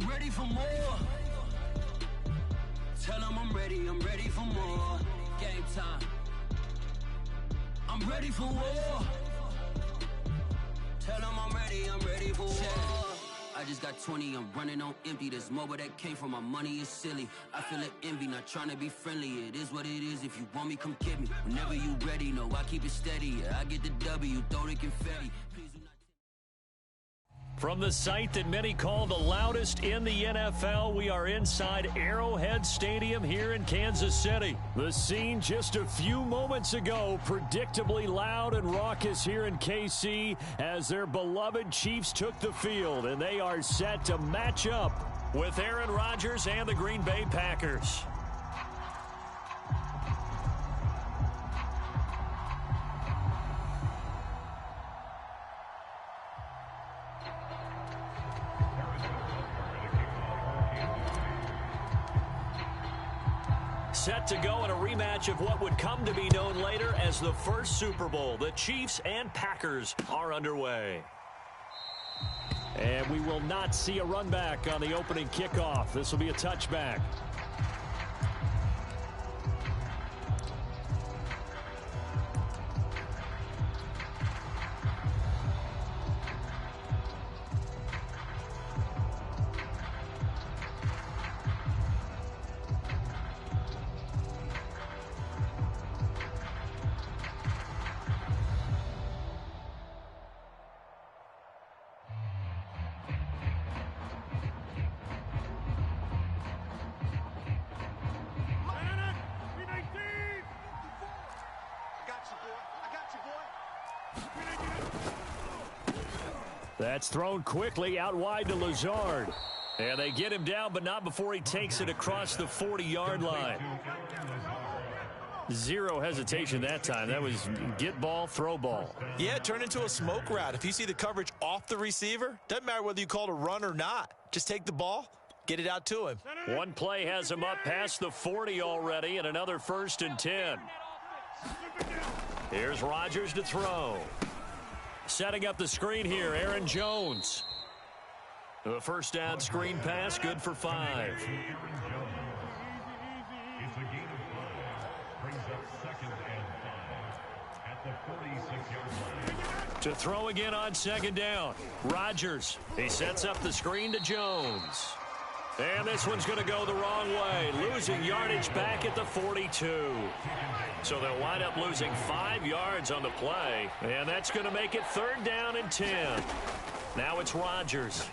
I'm ready for more. Tell them I'm ready for more. Game time. I'm ready for war. Tell them I'm ready for war. I just got 20, I'm running on empty. This mobile that came from my money is silly. I feel it envy, not trying to be friendly. It is what it is, if you want me, come get me. Whenever you ready, no, I keep it steady. Yeah, I get the W, throw the confetti. Please do not. From the site that many call the loudest in the NFL, we are inside Arrowhead Stadium here in Kansas City. The scene just a few moments ago, predictably loud and raucous here in KC as their beloved Chiefs took the field, and they are set to match up with Aaron Rodgers and the Green Bay Packers. Set to go in a rematch of what would come to be known later as the first Super Bowl. The Chiefs and Packers are underway. And we will not see a run back on the opening kickoff. This will be a touchback. That's thrown quickly out wide to Lazard. And they get him down, but not before he takes it across the 40-yard line. Zero hesitation that time. That was get ball, throw ball. Yeah, it turned into a smoke route. If you see the coverage off the receiver, doesn't matter whether you call it a run or not. Just take the ball, get it out to him. One play has him up past the 40 already, and another 1st and 10. Here's Rodgers to throw. Setting up the screen here, Aaron Jones. The first down screen pass, good for 5. To throw again on 2nd down. Rodgers. He sets up the screen to Jones. And this one's going to go the wrong way. Losing yardage back at the 42. So they'll wind up losing 5 yards on the play. And that's going to make it 3rd down and 10. Now it's Rodgers.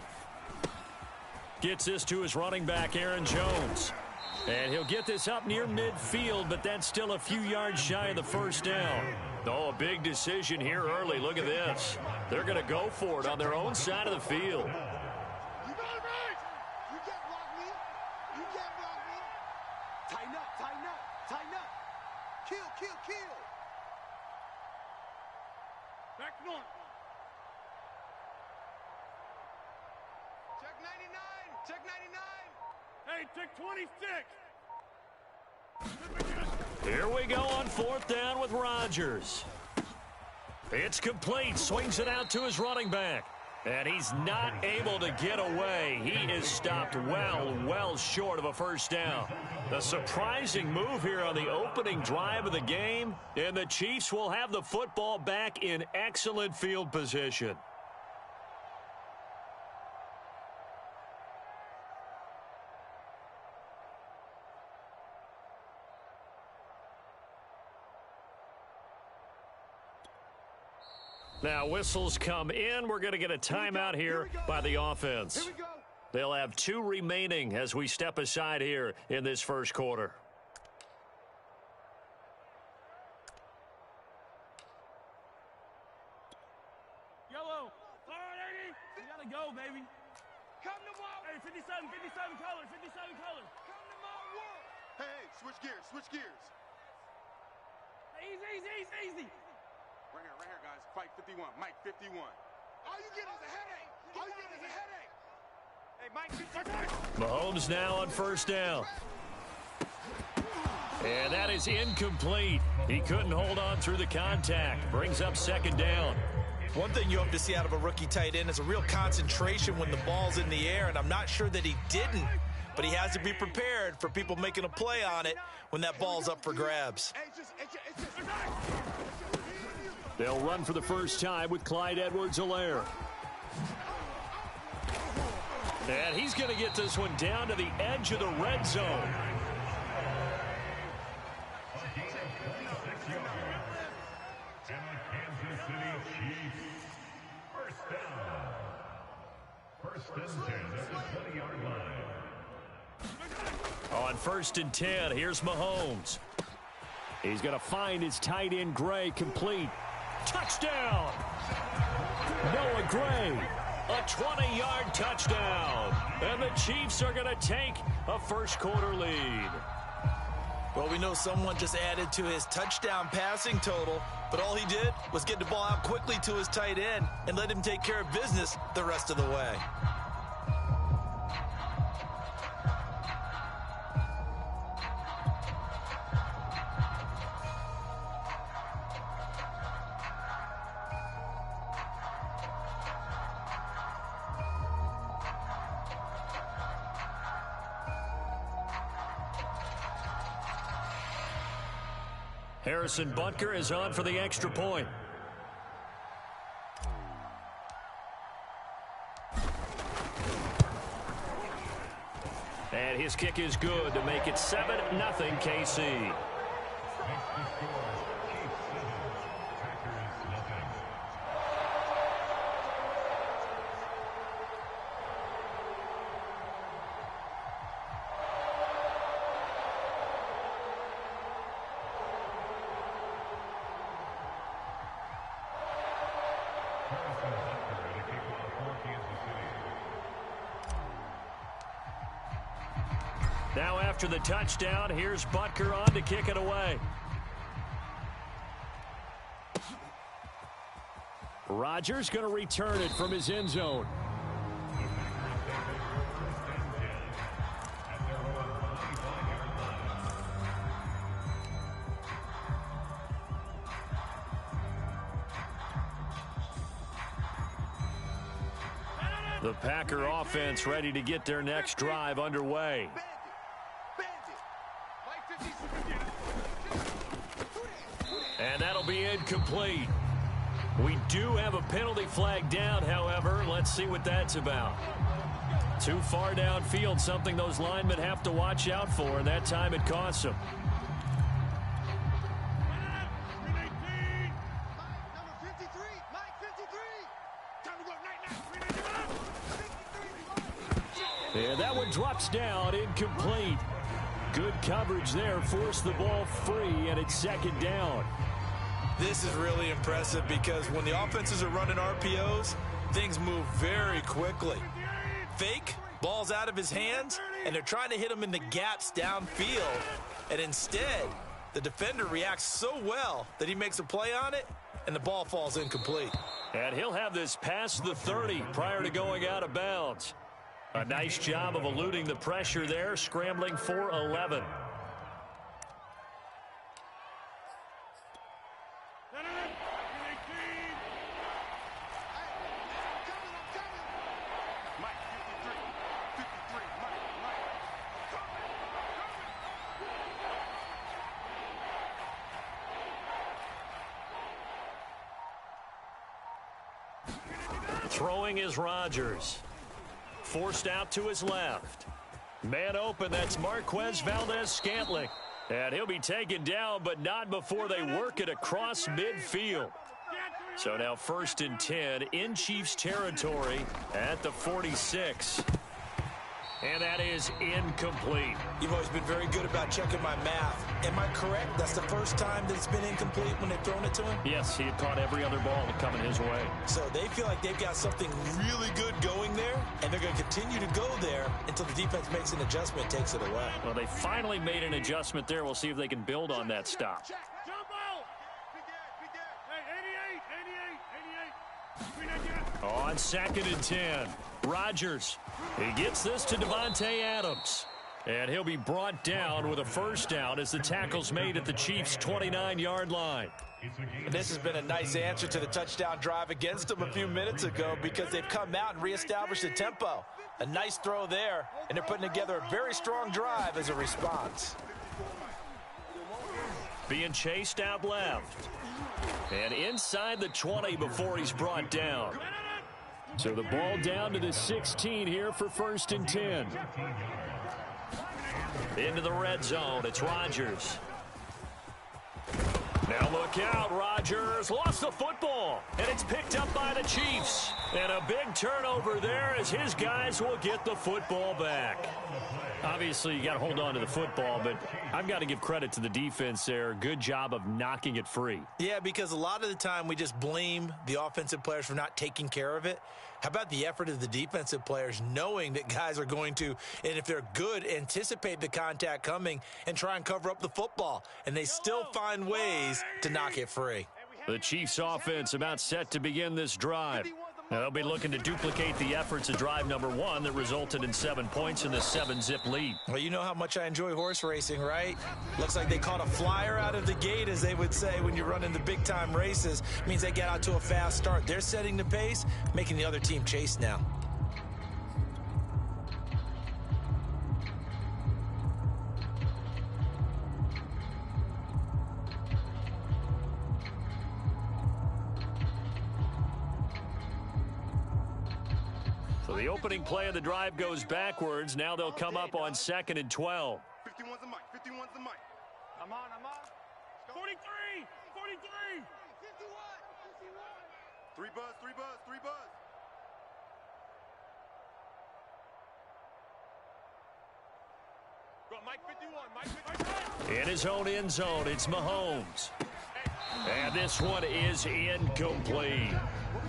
Gets this to his running back, Aaron Jones. And he'll get this up near midfield, but that's still a few yards shy of the 1st down. Oh, a big decision here early. Look at this. They're going to go for it on their own side of the field. Check 99. Hey, check 26. Here we go on 4th down with Rodgers. It's complete. Swings it out to his running back. And he's not able to get away. He is stopped well short of a 1st down. A surprising move here on the opening drive of the game. And the Chiefs will have the football back in excellent field position. Now whistles come in. We're going to get a timeout here by the offense. They'll have 2 remaining as we step aside here in this 1st quarter. Yellow. All right, 80. We got to go, baby. Come to my world. Hey, 57 colors, 57 colors. Come to my world. Hey, switch gears. Easy. Right here, guys. Fight 51. Mike 51. All you get is a headache. Hey, Mike 51. Mahomes now on 1st down. And that is incomplete. He couldn't hold on through the contact. Brings up 2nd down. One thing you hope to see out of a rookie tight end is a real concentration when the ball's in the air, and I'm not sure that he didn't, but he has to be prepared for people making a play on it when that ball's up for grabs. They'll run for the first time with Clyde Edwards-Helaire. And he's going to get this one down to the edge of the red zone. On 1st and 10, here's Mahomes. He's going to find his tight end Gray complete. Touchdown! Noah Gray, a 20-yard touchdown. And the Chiefs are going to take a first-quarter lead. Well, we know someone just added to his touchdown passing total, but all he did was get the ball out quickly to his tight end and let him take care of business the rest of the way. Harrison Butker is on for the extra point. And his kick is good to make it 7-0 KC. Now after the touchdown, here's Butker on to kick it away. Rodgers going to return it from his end zone. The Packer offense ready to get their next drive underway. And that'll be incomplete. We do have a penalty flag down, however. Let's see what that's about. Too far downfield, something those linemen have to watch out for, and that time it costs them. And that one drops down, incomplete. Good coverage there, forced the ball free, and it's 2nd down. This is really impressive because when the offenses are running RPOs, things move very quickly. Fake, ball's out of his hands, and they're trying to hit him in the gaps downfield. And instead, the defender reacts so well that he makes a play on it, and the ball falls incomplete. And he'll have this past the 30 prior to going out of bounds. A nice job of eluding the pressure there, scrambling for 11. Throwing is Rodgers. Forced out to his left. Man open, that's Marquez Valdez-Scantling. And he'll be taken down, but not before they work it across midfield. So now 1st and 10 in Chiefs territory at the 46. And that is incomplete. You've always been very good about checking my math. Am I correct? That's the first time that it's been incomplete when they've thrown it to him? Yes, he had caught every other ball coming his way. So they feel like they've got something really good going there, and they're going to continue to go there until the defense makes an adjustment, takes it away. Well, they finally made an adjustment there. We'll see if they can build on that stop. Jump out! Hey, 88! On 2nd and 10, Rodgers. He gets this to Devontae Adams. And he'll be brought down with a first down as the tackle's made at the Chiefs' 29-yard line. And this has been a nice answer to the touchdown drive against them a few minutes ago because they've come out and reestablished the tempo. A nice throw there, and they're putting together a very strong drive as a response. Being chased out left. And inside the 20 before he's brought down. So the ball down to the 16 here for 1st and 10. Into the red zone, it's Rodgers. Now look out, Rodgers lost the football, and it's picked up by the Chiefs. And a big turnover there as his guys will get the football back. Obviously, you got to hold on to the football, but I've got to give credit to the defense there. Good job of knocking it free. Yeah, because a lot of the time we just blame the offensive players for not taking care of it. How about the effort of the defensive players knowing that guys are going to, and if they're good, anticipate the contact coming and try and cover up the football. And they still find ways to knock it free. The Chiefs offense about set to begin this drive. Now, they'll be looking to duplicate the efforts of drive number 1 that resulted in 7 points in the 7-zip lead. Well, you know how much I enjoy horse racing, right? Looks like they caught a flyer out of the gate, as they would say when you're running the big-time races. Means they get out to a fast start. They're setting the pace, making the other team chase now. So the opening play of the drive goes backwards. Now they'll come up on 2nd and 12. 51's the mic. 51's the mic. I'm on. 43. 43. 3 buzz. Go, Mike 51. In his own end zone, it's Mahomes. And this one is incomplete.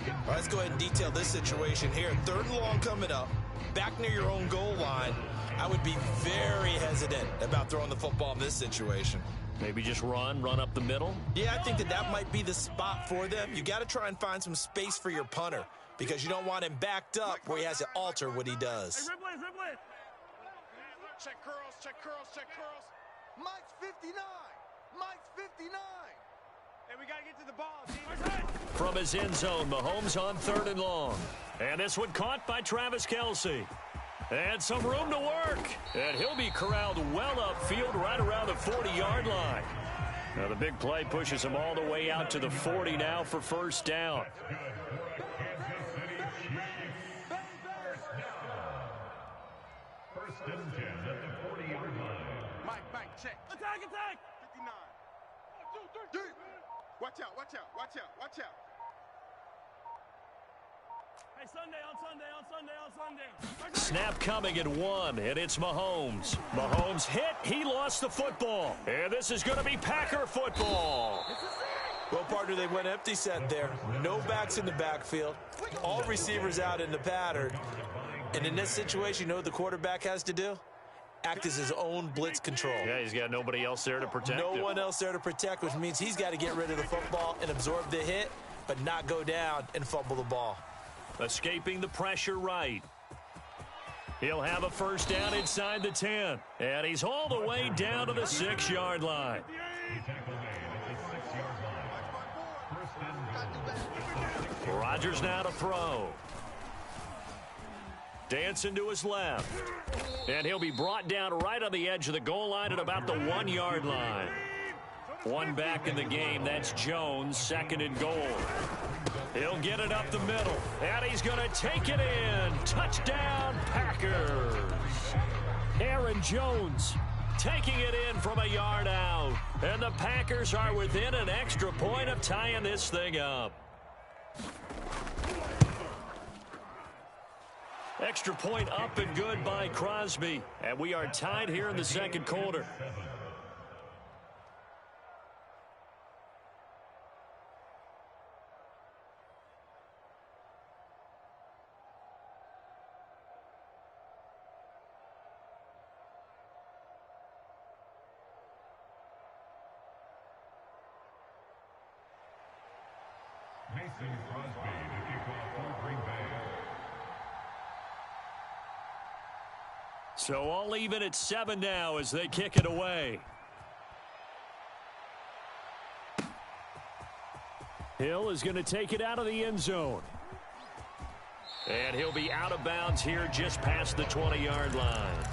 All right, let's go ahead and detail this situation here. 3rd and long coming up, back near your own goal line. I would be very hesitant about throwing the football in this situation. Maybe just run up the middle? Yeah, I think that might be the spot for them. You got to try and find some space for your punter because you don't want him backed up where he has to alter what he does. Hey, Ripley. Check curls. Mike's 59. Hey, we got to get to the ball. From his end zone, Mahomes on 3rd and long. And this one caught by Travis Kelce. And some room to work. And he'll be corralled well upfield right around the 40-yard line. Now the big play pushes him all the way out to the 40 now for 1st down. Mike, check. Attack. 59. 1, 2, 3. Watch out. Hey, Sunday. Snap coming at 1, and it's Mahomes. Mahomes hit. He lost the football. And this is going to be Packer football. Well, partner, they went empty set there. No backs in the backfield. All receivers out in the pattern. And in this situation, you know what the quarterback has to do? Act as his own blitz control. Yeah, he's got nobody else there to protect him. No one else there to protect, which means he's got to get rid of the football and absorb the hit, but not go down and fumble the ball. Escaping the pressure right. He'll have a 1st down inside the 10. And he's all the way down to the 6-yard line. Rodgers now to throw. Dancing to his left. And he'll be brought down right on the edge of the goal line at about the 1-yard line. One back in the game. That's Jones, 2nd and goal. He'll get it up the middle. And he's going to take it in. Touchdown, Packers. Aaron Jones taking it in from a yard out. And the Packers are within an extra point of tying this thing up. Extra point up and good by Crosby. And we are tied here in the 2nd quarter. Mason Crosby to kick off for Green Bay. So all even at 7 now as they kick it away. Hill is going to take it out of the end zone. And he'll be out of bounds here just past the 20-yard line.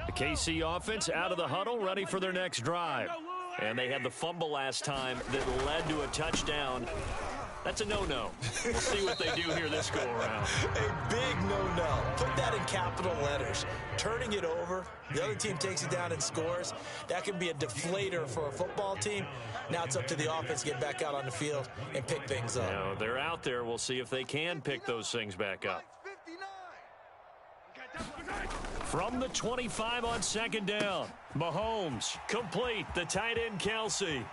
The KC offense out of the huddle, ready for their next drive. And they had the fumble last time that led to a touchdown. That's a no-no. We'll see what they do here this go-around. A big no-no. Put that in capital letters. Turning it over, the other team takes it down and scores. That can be a deflator for a football team. Now it's up to the offense to get back out on the field and pick things up. Now, they're out there. We'll see if they can pick those things back up. From the 25 on second down, Mahomes complete, the tight end Kelsey.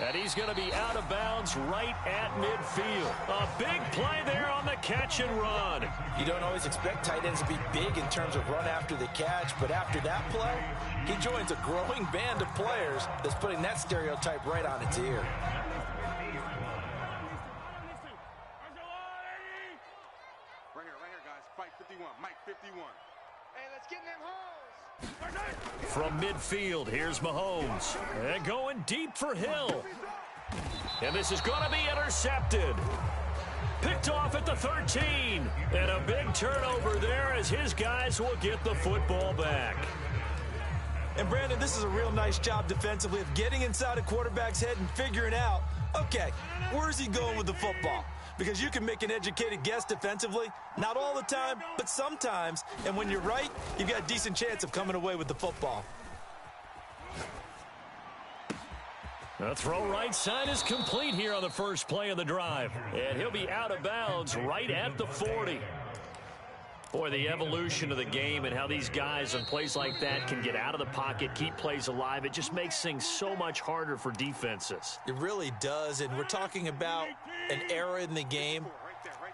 And he's going to be out of bounds right at midfield. A big play there on the catch and run. You don't always expect tight ends to be big in terms of run after the catch, but after that play, he joins a growing band of players that's putting that stereotype right on its ear. Right here, guys. Fight 51. Mike 51. Hey, let's get in them holes. From midfield, here's Mahomes. And going deep for Hill. And this is going to be intercepted. Picked off at the 13. And a big turnover there as his guys will get the football back. And Brandon, this is a real nice job defensively of getting inside a quarterback's head and figuring out, okay, where's he going with the football? Because you can make an educated guess defensively. Not all the time, but sometimes. And when you're right, you've got a decent chance of coming away with the football. The throw right side is complete here on the first play of the drive. And he'll be out of bounds right at the 40. Boy, the evolution of the game and how these guys on plays like that can get out of the pocket, keep plays alive, it just makes things so much harder for defenses. It really does, and we're talking about an era in the game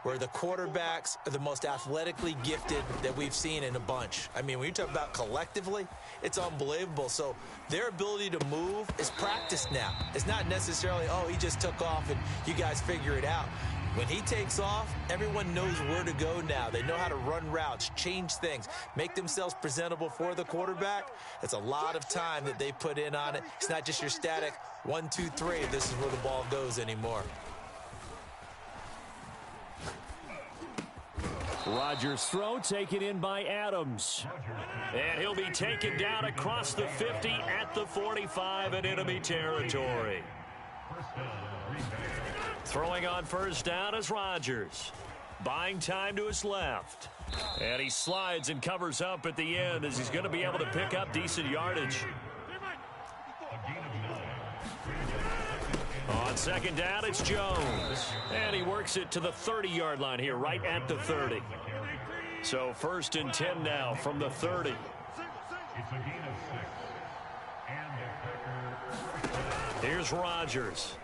where the quarterbacks are the most athletically gifted that we've seen in a bunch. I mean, when you talk about collectively, it's unbelievable. So their ability to move is practiced now. It's not necessarily, oh, he just took off and you guys figure it out. When he takes off, everyone knows where to go now. They know how to run routes, change things, make themselves presentable for the quarterback. It's a lot of time that they put in on it. It's not just your static 1, 2, 3. This is where the ball goes anymore. Rodgers' throw taken in by Adams. And he'll be taken down across the 50 at the 45 in enemy territory. Throwing on first down is Rodgers. Buying time to his left. And he slides and covers up at the end as he's going to be able to pick up decent yardage. On second down, it's Jones. And he works it to the 30-yard line here, right at the 30. So first and 10 now from the 30. Here's Rodgers.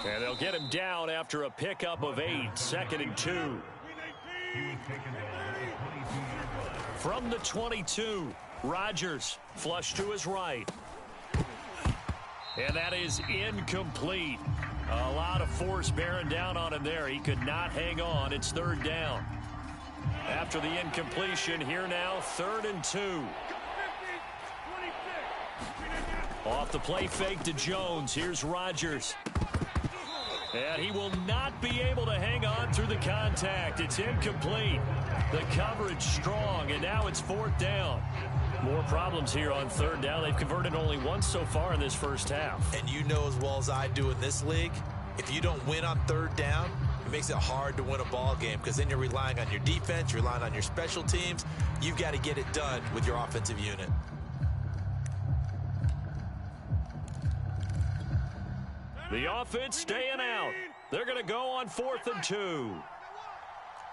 And they'll get him down after a pickup of 8, 2nd and 2. From the 22, Rodgers flush to his right. And that is incomplete. A lot of force bearing down on him there. He could not hang on. It's third down. After the incompletion, here now, 3rd and 2. Off the play fake to Jones. Here's Rodgers. And he will not be able to hang on through the contact. It's incomplete. The coverage strong, and now it's 4th down. More problems here on 3rd down. They've converted only once so far in this first half. And you know as well as I do in this league, if you don't win on 3rd down, it makes it hard to win a ball game because then you're relying on your defense, you're relying on your special teams. You've got to get it done with your offensive unit. The offense staying out. They're going to go on 4th and 2.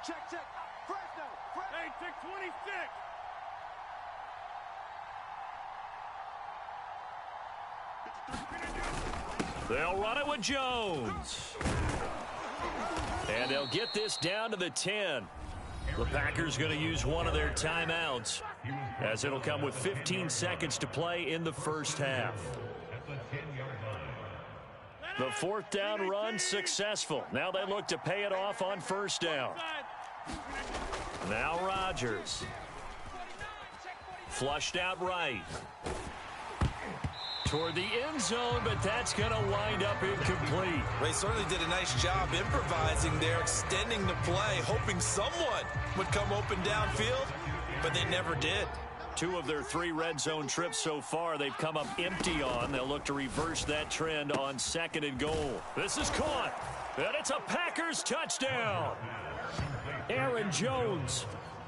Check. Fresno. Hey, check 26. They'll run it with Jones. And they'll get this down to the 10. The Packers going to use one of their timeouts, as it'll come with 15 seconds to play in the first half. The fourth down run successful. Now they look to pay it off on first down. Now Rodgers. Flushed out right. Toward the end zone, but that's going to wind up incomplete. They certainly did a nice job improvising there, extending the play, hoping someone would come open downfield, but they never did. 2 of their 3 red zone trips so far, they've come up empty on. They'll look to reverse that trend on 2nd and goal. This is caught, and it's a Packers touchdown. Aaron Jones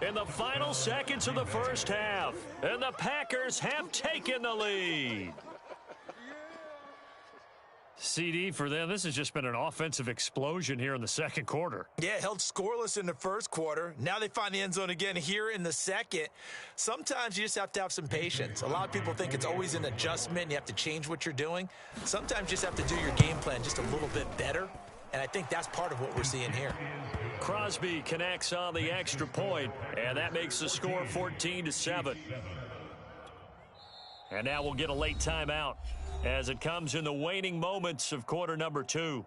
in the final seconds of the first half, and the Packers have taken the lead. CD for them, this has just been an offensive explosion here in the second quarter. Yeah, held scoreless in the first quarter. Now they find the end zone again here in the second. Sometimes you just have to have some patience. A lot of people think it's always an adjustment. You have to change what you're doing. Sometimes you just have to do your game plan just a little bit better, and I think that's part of what we're seeing here. Crosby connects on the extra point, and that makes the score 14-7. And now we'll get a late timeout as it comes in the waning moments of quarter number 2.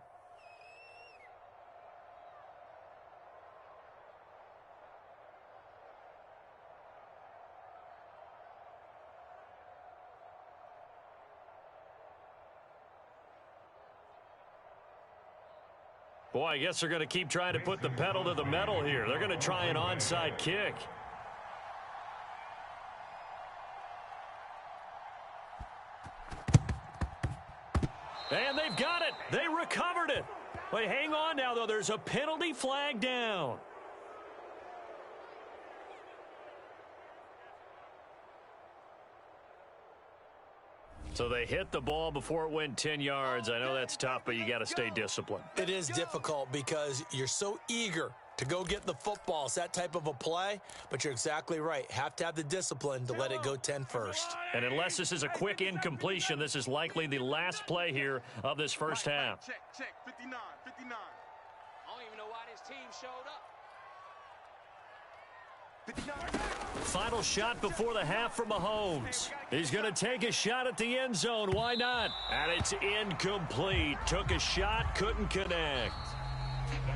Boy, I guess they're going to keep trying to put the pedal to the metal here. They're going to try an onside kick. And they've got it. They recovered it. Wait, hang on now, though. There's a penalty flag down. So they hit the ball before it went 10 yards. I know that's tough, but you got to stay disciplined. It is difficult because you're so eager to go get the football. It's that type of a play, but you're exactly right. Have to have the discipline to let it go 10 first. And unless this is a quick incompletion, this is likely the last play here of this first half. Check, 59, 59. I don't even know why this team showed up. 59. Final shot before the half for Mahomes. He's going to take a shot at the end zone. Why not? And it's incomplete. Took a shot, couldn't connect.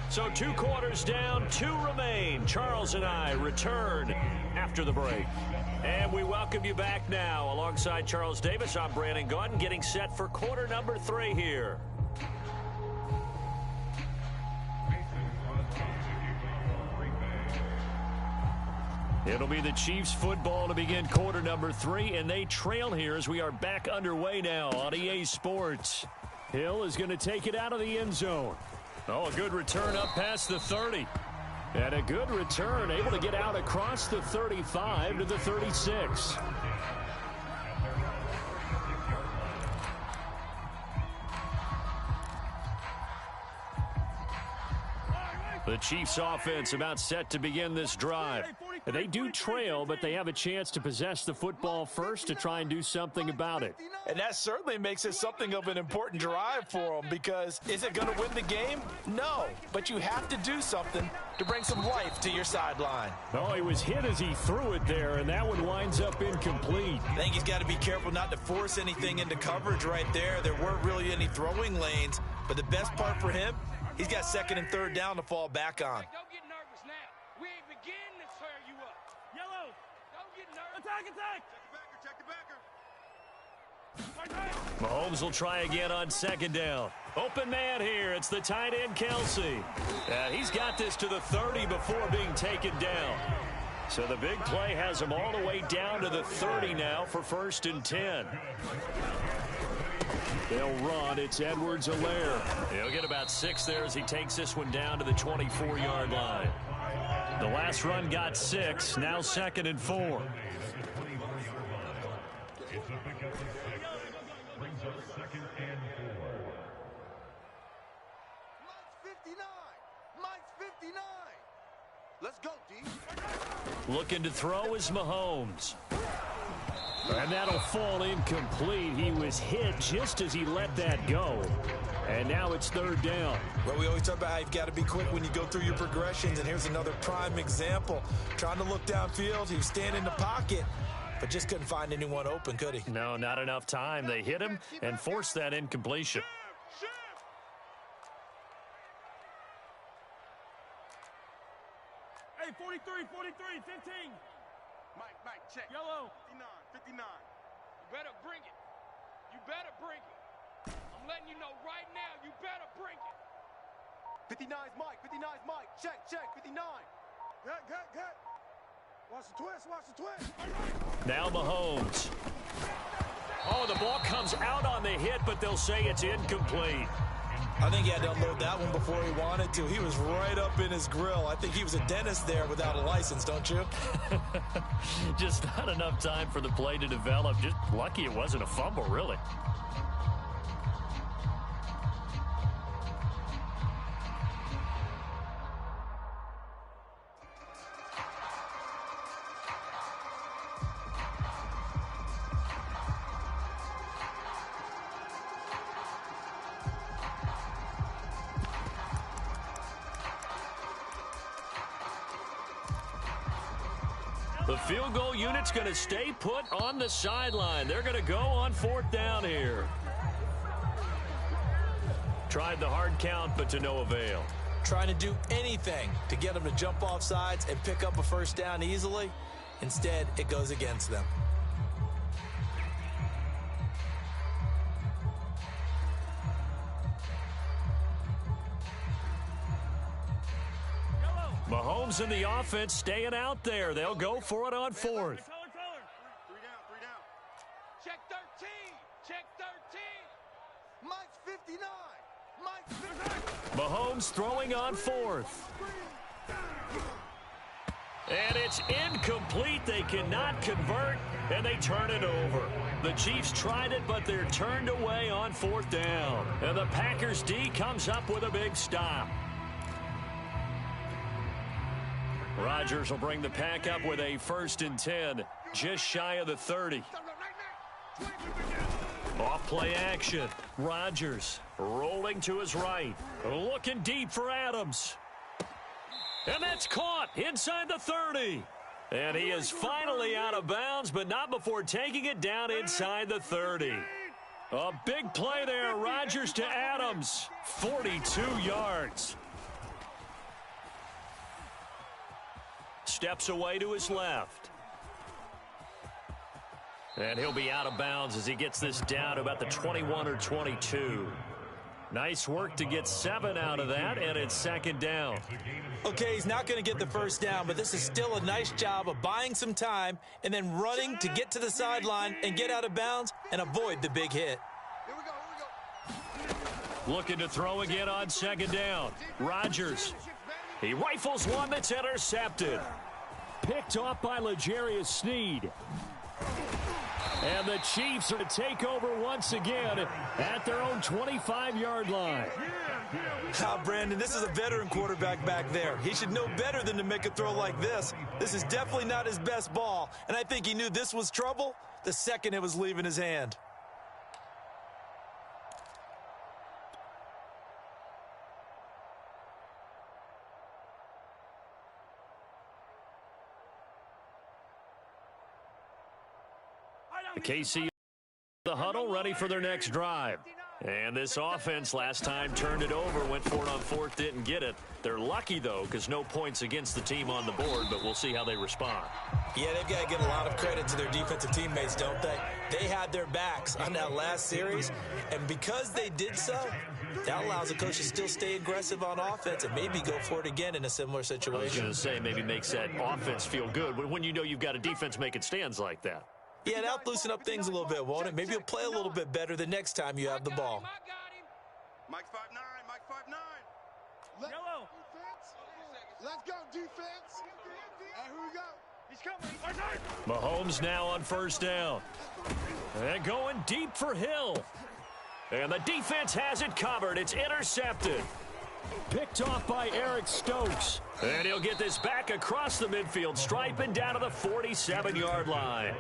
So 2 quarters down, 2 remain. Charles and I return after the break. And we welcome you back now. Alongside Charles Davis, I'm Brandon Gaudin, getting set for quarter number 3 here. It'll be the Chiefs football to begin quarter number 3, and they trail here as we are back underway now on EA Sports. Hill is going to take it out of the end zone. Oh, a good return up past the 30. And a good return, able to get out across the 35 to the 36. The Chiefs offense about set to begin this drive. They do trail, but they have a chance to possess the football first to try and do something about it. And that certainly makes it something of an important drive for them, because is it going to win the game? No, but you have to do something to bring some life to your sideline. Oh, he was hit as he threw it there, and that one winds up incomplete. I think he's got to be careful not to force anything into coverage right there. There weren't really any throwing lanes, but the best part for him, he's got 2nd and 3rd down to fall back on. Don't get nervous now. We ain't beginning to tear you up. Yellow. Don't get nervous. Attack, attack. Check the backer. Mahomes will try again on 2nd down. Open man here. It's the tight end, Kelsey. He's got this to the 30 before being taken down. So the big play has him all the way down to the 30 now for 1st and 10. They'll run. It's Edwards-Helaire. He'll get about 6 there as he takes this one down to the 24-yard line. The last run got 6. Now 2nd and 4. Brings up 2nd and 4. Mike's 59. Let's go, D. Looking to throw is Mahomes. And that'll fall incomplete. He was hit just as he let that go. And now it's third down. Well, we always talk about how you've got to be quick when you go through your progressions, and here's another prime example. Trying to look downfield, he was standing in the pocket, but just couldn't find anyone open, could he? No, not enough time. They hit him and forced that incompletion. Hey, 43, 43, 15. Mike, check. Yellow. 59. You better bring it. You better bring it. I'm letting you know right now, you better bring it. 59's Mike. Check. 59. Good. Watch the twist. Now Mahomes. Oh, the ball comes out on the hit, but they'll say it's incomplete. I think he had to unload that one before he wanted to. He was right up in his grill. I think he was a dentist there without a license, don't you? Just not enough time for the play to develop. Just lucky it wasn't a fumble, really. The field goal unit's going to stay put on the sideline. They're going to go on fourth down here. Tried the hard count, but to no avail. Trying to do anything to get them to jump off sides and pick up a first down easily. Instead, it goes against them. Mahomes and the offense staying out there. They'll go for it on fourth. 3 down. Check 13. Check 13. Mike's 59. Mahomes throwing on fourth. And it's incomplete. They cannot convert, and they turn it over. The Chiefs tried it, but they're turned away on fourth down. And the Packers D comes up with a big stop. Rodgers will bring the pack up with a 1st and 10, just shy of the 30. Off play action. Rodgers rolling to his right, looking deep for Adams. And that's caught inside the 30. And he is finally out of bounds, but not before taking it down inside the 30. A big play there. Rodgers to Adams. 42 yards. Steps away to his left. And he'll be out of bounds as he gets this down to about the 21 or 22. Nice work to get 7 out of that, and it's 2nd down. Okay, he's not going to get the first down, but this is still a nice job of buying some time and then running to get to the sideline and get out of bounds and avoid the big hit. Here we go. Looking to throw again on 2nd down. Rodgers. He rifles one that's intercepted. Picked off by L'Jarius Sneed. And the Chiefs are to take over once again at their own 25-yard line. Brandon, this is a veteran quarterback back there. He should know better than to make a throw like this. This is definitely not his best ball, and I think he knew this was trouble the second it was leaving his hand. KC the huddle, ready for their next drive. And this offense last time turned it over, went for it on fourth, didn't get it. They're lucky, though, because no points against the team on the board, but we'll see how they respond. Yeah, they've got to give a lot of credit to their defensive teammates, don't they? They had their backs on that last series, and because they did so, that allows the coach to still stay aggressive on offense and maybe go for it again in a similar situation. I was going to say, maybe makes that offense feel good when you know you've got a defense making stands like that. Yeah, that'll loosen up things a little bit, won't it? Maybe you'll play a little bit better the next time you have the ball. Mike's 5'9", Mike 5'9". Yellow. Let's go, defense. And here we go. He's coming. Mahomes now on first down. And going deep for Hill. And the defense has it covered. It's intercepted. Picked off by Eric Stokes. And he'll get this back across the midfield stripe and down to the 47-yard line.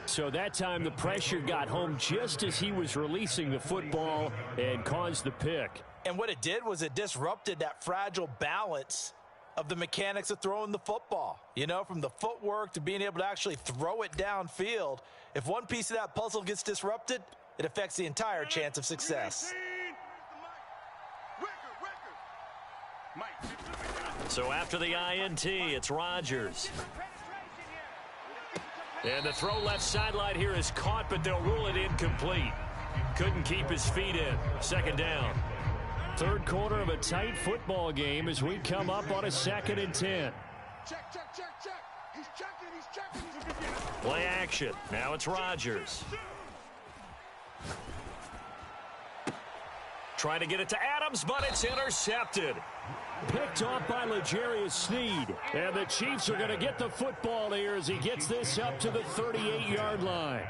So that time the pressure got home just as he was releasing the football and caused the pick. And what it did was it disrupted that fragile balance of the mechanics of throwing the football. You know, from the footwork to being able to actually throw it downfield. If one piece of that puzzle gets disrupted, it affects the entire chance of success. So after the INT, it's Rodgers. And the throw left sideline here is caught, but they'll rule it incomplete. Couldn't keep his feet in. Second down. Third quarter of a tight football game as we come up on a 2nd and 10. Check, check, check, check. He's checking. Play action. Now it's Rodgers. Trying to get it to Adams, but it's intercepted. Picked off by L'Jarius Sneed. And the Chiefs are going to get the football here as he gets this up to the 38-yard line.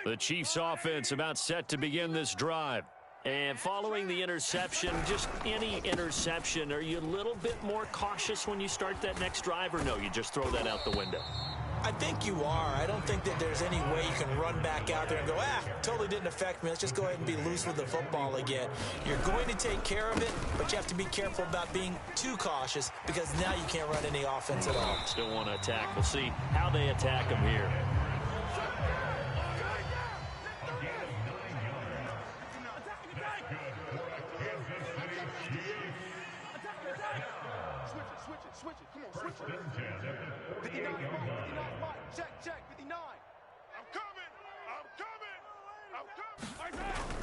The Chiefs offense about set to begin this drive. And following the interception, just any interception, are you a little bit more cautious when you start that next drive, or no, you just throw that out the window? I think you are. I don't think that there's any way you can run back out there and go, totally didn't affect me. Let's just go ahead and be loose with the football again. You're going to take care of it, but you have to be careful about being too cautious because now you can't run any offense at all. Still want to attack. We'll see how they attack them here. Switch it. Come on, switch it. 59 spot. Check. 59. I'm coming.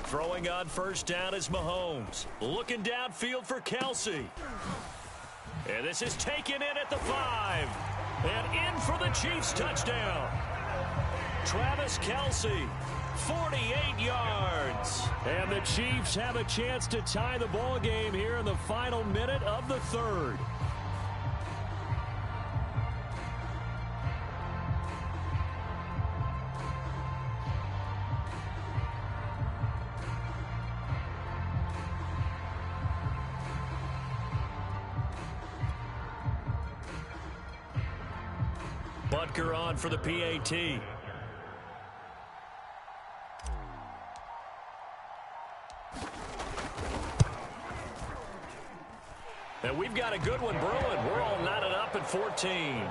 Throwing on first down is Mahomes. Looking downfield for Kelsey. And this is taken in at the 5. And in for the Chiefs touchdown. Travis Kelsey, 48 yards. And the Chiefs have a chance to tie the ball game here in the final minute of the 3rd. Butker on for the PAT. And we've got a good one brewing. We're all knotted up at 14.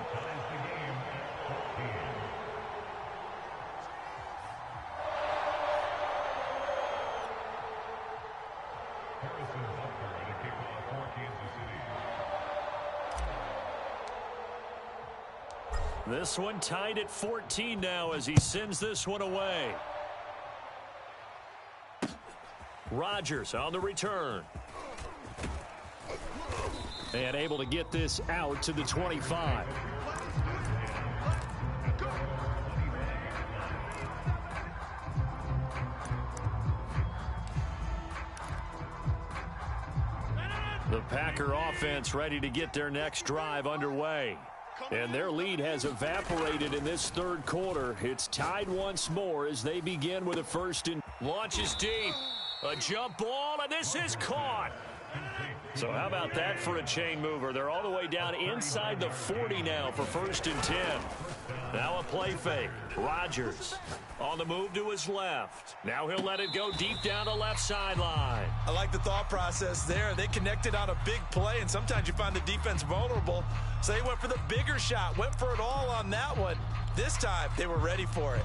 This one tied at 14 now as he sends this one away. Rodgers on the return. And able to get this out to the 25. The Packer offense ready to get their next drive underway. And their lead has evaporated in this 3rd quarter. It's tied once more as they begin with a 1st and launches deep. A jump ball, and this is caught. So how about that for a chain mover? They're all the way down inside the 40 now for 1st and 10. Now a play fake. Rodgers on the move to his left. Now he'll let it go deep down the left sideline. I like the thought process there. They connected on a big play, and sometimes you find the defense vulnerable. So they went for the bigger shot, went for it all on that one. This time, they were ready for it.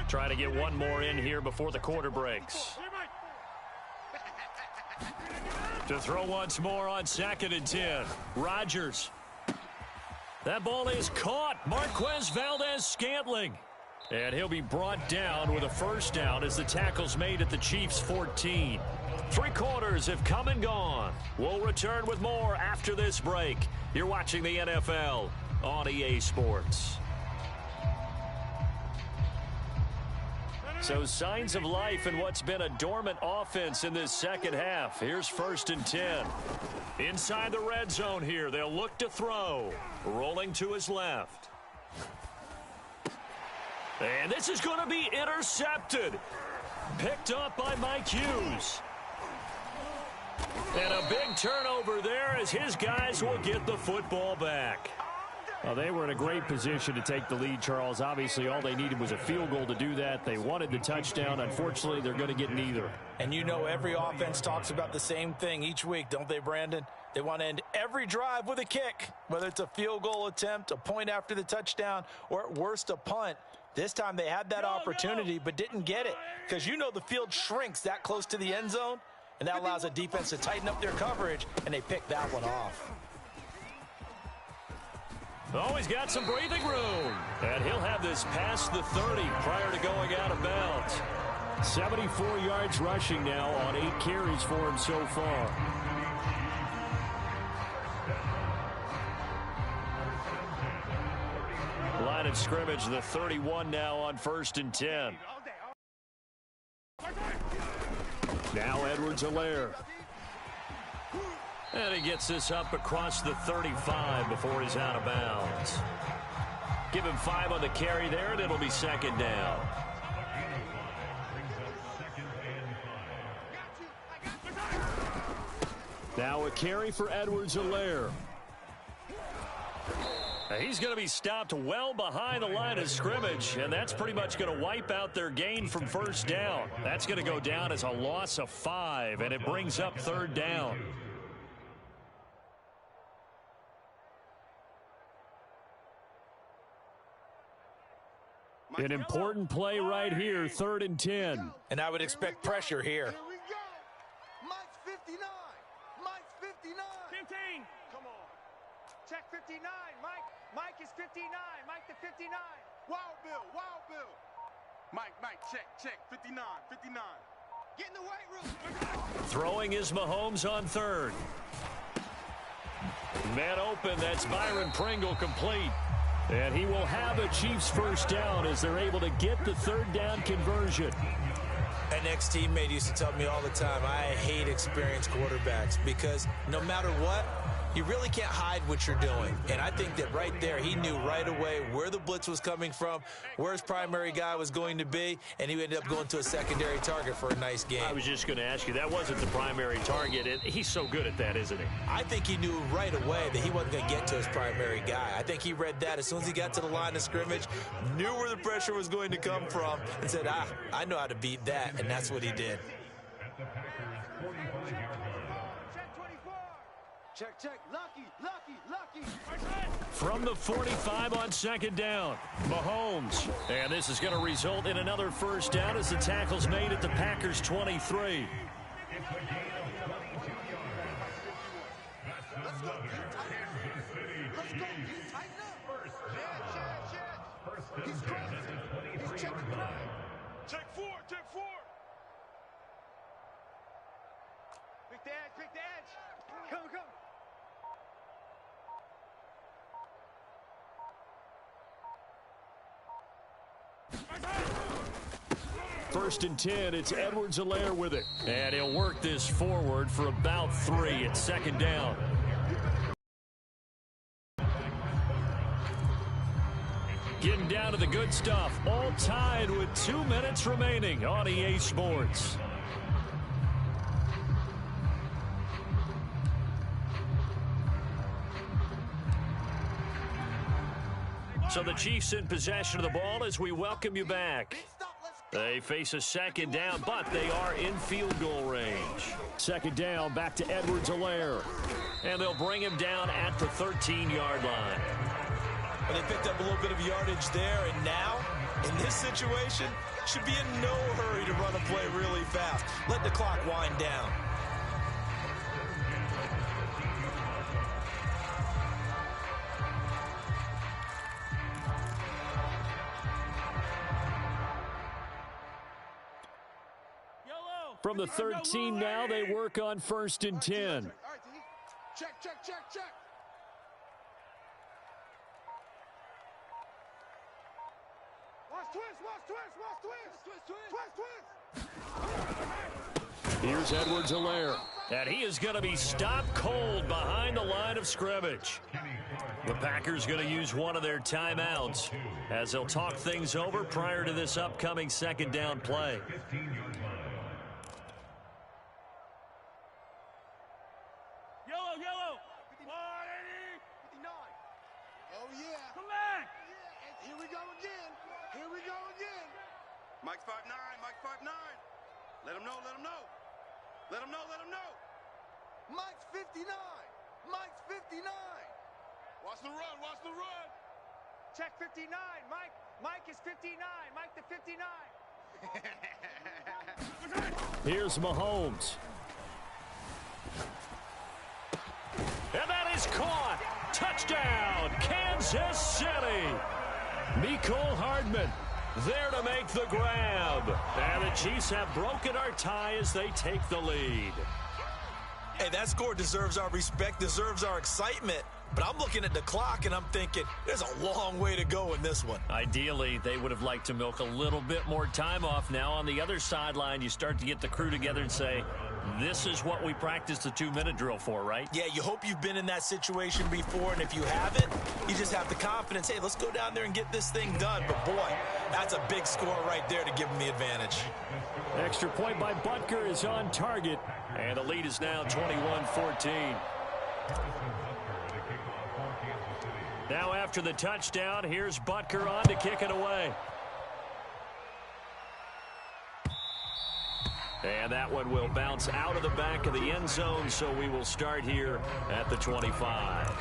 Trying to get one more in here before the quarter breaks. To throw once more on 2nd and 10. Rodgers. That ball is caught. Marquez Valdez-Scantling. And he'll be brought down with a 1st down as the tackle's made at the Chiefs' 14. 3 quarters have come and gone. We'll return with more after this break. You're watching the NFL on EA Sports. So signs of life in what's been a dormant offense in this second half. Here's 1st and 10. Inside the red zone here. They'll look to throw. Rolling to his left. And this is going to be intercepted. Picked up by Mike Hughes. And a big turnover there as his guys will get the football back. Well, they were in a great position to take the lead, Charles. Obviously, all they needed was a field goal to do that. They wanted the touchdown. Unfortunately, they're going to get neither. And you know every offense talks about the same thing each week, don't they, Brandon? They want to end every drive with a kick, whether it's a field goal attempt, a point after the touchdown, or at worst a punt. This time they had that opportunity but didn't get it because you know the field shrinks that close to the end zone, and that allows a defense to tighten up their coverage, and they pick that one off. Oh, he's got some breathing room. And he'll have this past the 30 prior to going out of bounds. 74 yards rushing now on 8 carries for him so far. Line of scrimmage, the 31 now on 1st and 10. Now Edwards-Helaire. And he gets this up across the 35 before he's out of bounds. Give him 5 on the carry there, and it'll be 2nd down. Now a carry for Edwards-Helaire. He's going to be stopped well behind the line of scrimmage, and that's pretty much going to wipe out their gain from 1st down. That's going to go down as a loss of 5, and it brings up 3rd down. An important play right here, 3rd and 10. And I would expect pressure here. Here we go. Mike's 59. Mike's 59. 15. Come on. Check 59. Mike is 59. Mike to 59. Wild Bill. Wild Bill. Mike, check. 59. 59. Get in the weight room. Throwing is Mahomes on 3rd. Man open, that's Byron Pringle complete. And he will have a Chiefs 1st down as they're able to get the 3rd down conversion. An ex-teammate used to tell me all the time, I hate experienced quarterbacks because no matter what, you really can't hide what you're doing. And I think that right there, he knew right away where the blitz was coming from, where his primary guy was going to be, and he ended up going to a secondary target for a nice game. I was just going to ask you, that wasn't the primary target, and he's so good at that, isn't he? I think he knew right away that he wasn't going to get to his primary guy. I think he read that as soon as he got to the line of scrimmage, knew where the pressure was going to come from, and said, I know how to beat that, and that's what he did. Check. Lucky. From the 45 on 2nd down, Mahomes. And this is going to result in another 1st down as the tackle's made at the Packers' 23. Let's go. Tighten up. Shit. He's crossing. He's checking ground. Check 4. Pick the edge. Come. 1st and 10, it's Edwards-Helaire with it. And he'll work this forward for about 3 at 2nd down. Getting down to the good stuff. All tied with 2 minutes remaining on EA Sports. So the Chiefs in possession of the ball as we welcome you back. They face a 2nd down, but they are in field goal range. 2nd down, back to Edwards-Helaire. And they'll bring him down at the 13-yard line. Well, they picked up a little bit of yardage there, and now, in this situation, should be in no hurry to run a play really fast. Let the clock wind down. From the 13 now, they work on 1st and 10. All right, check. Watch Here's Edwards-Helaire. And he is going to be stopped cold behind the line of scrimmage. The Packers going to use one of their timeouts as they'll talk things over prior to this upcoming second down play. Yellow. 180. 59. Oh, yeah. Come back. Here we go again. Mike's 5'9", Mike's 5'9". Let him know. Mike's 59. Mike's 59. Watch the run. Check 59. Mike is 59. Mike the 59. Here's Mahomes. And that is caught. Touchdown, Kansas City. Mecole Hardman there to make the grab. And the Chiefs have broken our tie as they take the lead. Hey, that score deserves our respect, deserves our excitement. But I'm looking at the clock, and I'm thinking there's a long way to go in this one. Ideally, they would have liked to milk a little bit more time off. Now, on the other sideline, you start to get the crew together and say, this is what we practiced the 2-minute drill for, right? Yeah, you hope you've been in that situation before, and if you haven't, you just have the confidence, hey, let's go down there and get this thing done. But, boy, that's a big score right there to give them the advantage. Extra point by Butker is on target, and the lead is now 21-14. Now after the touchdown, here's Butker on to kick it away. And that one will bounce out of the back of the end zone, so we will start here at the 25.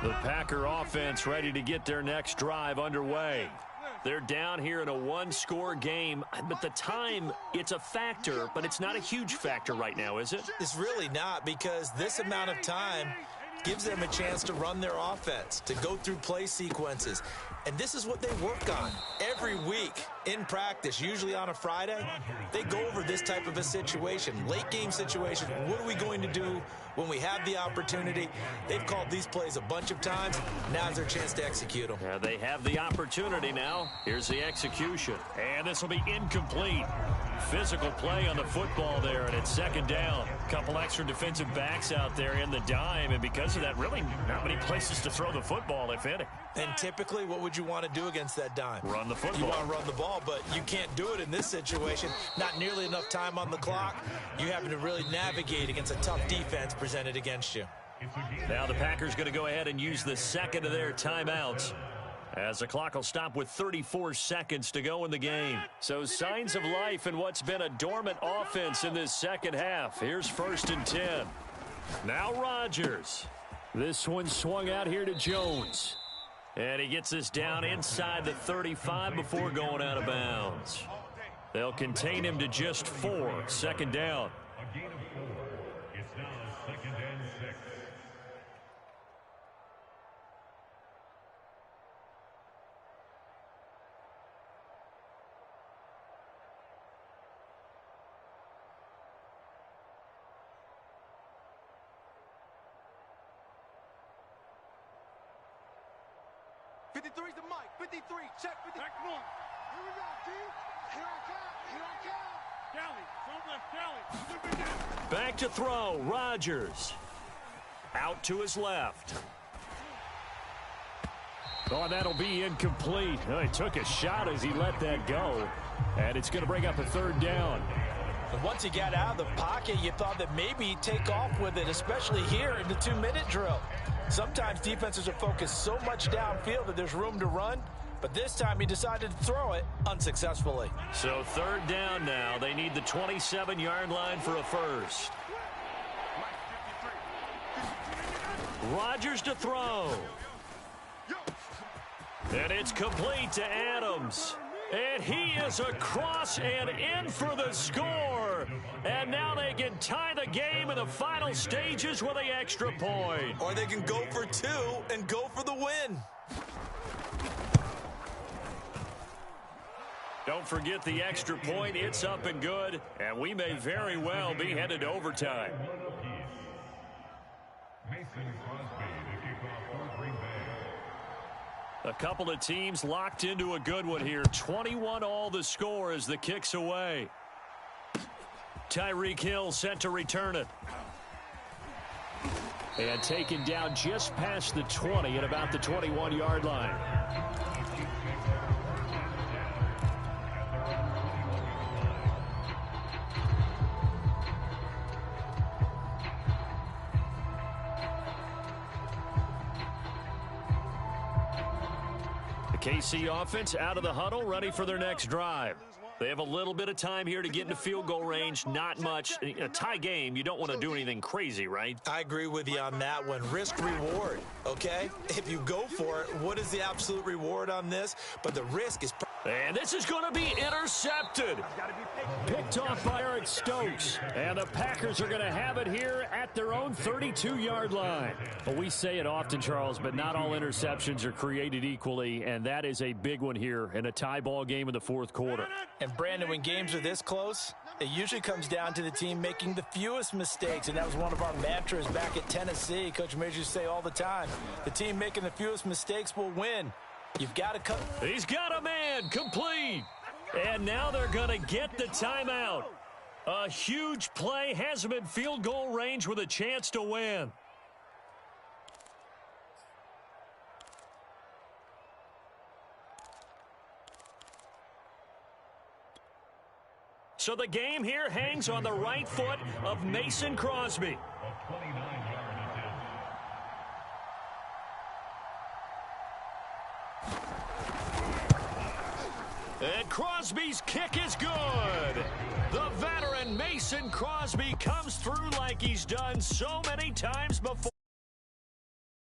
The Packer offense ready to get their next drive underway. They're down here in a one-score game, but the time, it's a factor, but it's not a huge factor right now, is it? It's really not, because this amount of time gives them a chance to run their offense, to go through play sequences. And this is what they work on every week in practice, usually on a Friday. They go over this type of a situation, late game situation. What are we going to do when we have the opportunity? They've called these plays a bunch of times. Now's their chance to execute them. They have the opportunity now. Here's the execution. And this will be incomplete. Physical play on the football there, and it's second down. Couple extra defensive backs out there in the dime, and because of that, really not many places to throw the football, if any. And typically, what would you want to do against that dime? Run the football. You want to run the ball, but you can't do it in this situation. Not nearly enough time on the clock. You having to really navigate against a tough defense presented against you. Now the Packers going to go ahead and use the second of their timeouts, as the clock will stop with 34 seconds to go in the game. So signs of life in what's been a dormant offense in this second half. Here's 1st and 10. Now Rodgers. This one swung out here to Jones. And he gets this down inside the 35 before going out of bounds. They'll contain him to just 4. Second down. A gain of 4. It's now 2nd and 6. '53's the Mike. 53. Check 53. Back one. Here we go, D. Here I come. Cali. Front left, Cali. Back to throw. Rodgers. Out to his left. Oh, that'll be incomplete. Oh, he took a shot as he let that go. And it's going to bring up a 3rd down. And once he got out of the pocket, you thought that maybe he'd take off with it, especially here in the 2-minute drill. Sometimes defenses are focused so much downfield that there's room to run, but this time he decided to throw it unsuccessfully. So 3rd down now. They need the 27-yard line for a first. Rodgers to throw. And it's complete to Adams. And he is across and in for the score. over. And now they can tie the game in the final stages with the extra point. Or they can go for two and go for the win. Don't forget the extra point. It's up and good, and we may very well be headed to overtime. A couple of teams locked into a good one here. 21 all the score as the kick's away. Tyreek Hill set to return it. And taken down just past the 20 at about the 21-yard line. KC offense out of the huddle, ready for their next drive. They have a little bit of time here to get into field goal range, not much. In a tie game, you don't want to do anything crazy, right? I agree with you on that one. Risk-reward, okay? If you go for it, what is the absolute reward on this? But the risk is... And this is going to be intercepted. Picked off by Eric Stokes. And the Packers are going to have it here at their own 32-yard line. Well, we say it often, Charles, but not all interceptions are created equally, and that is a big one here in a tie ball game in the fourth quarter. And, Brandon, when games are this close, it usually comes down to the team making the fewest mistakes, and that was one of our mantras back at Tennessee. Coach Majors say all the time, the team making the fewest mistakes will win. You've got to cut. He's got a man complete. And now they're going to get the timeout. A huge play has him in field goal range with a chance to win. So the game here hangs on the right foot of Mason Crosby. And Crosby's kick is good. The veteran Mason Crosby comes through like he's done so many times before.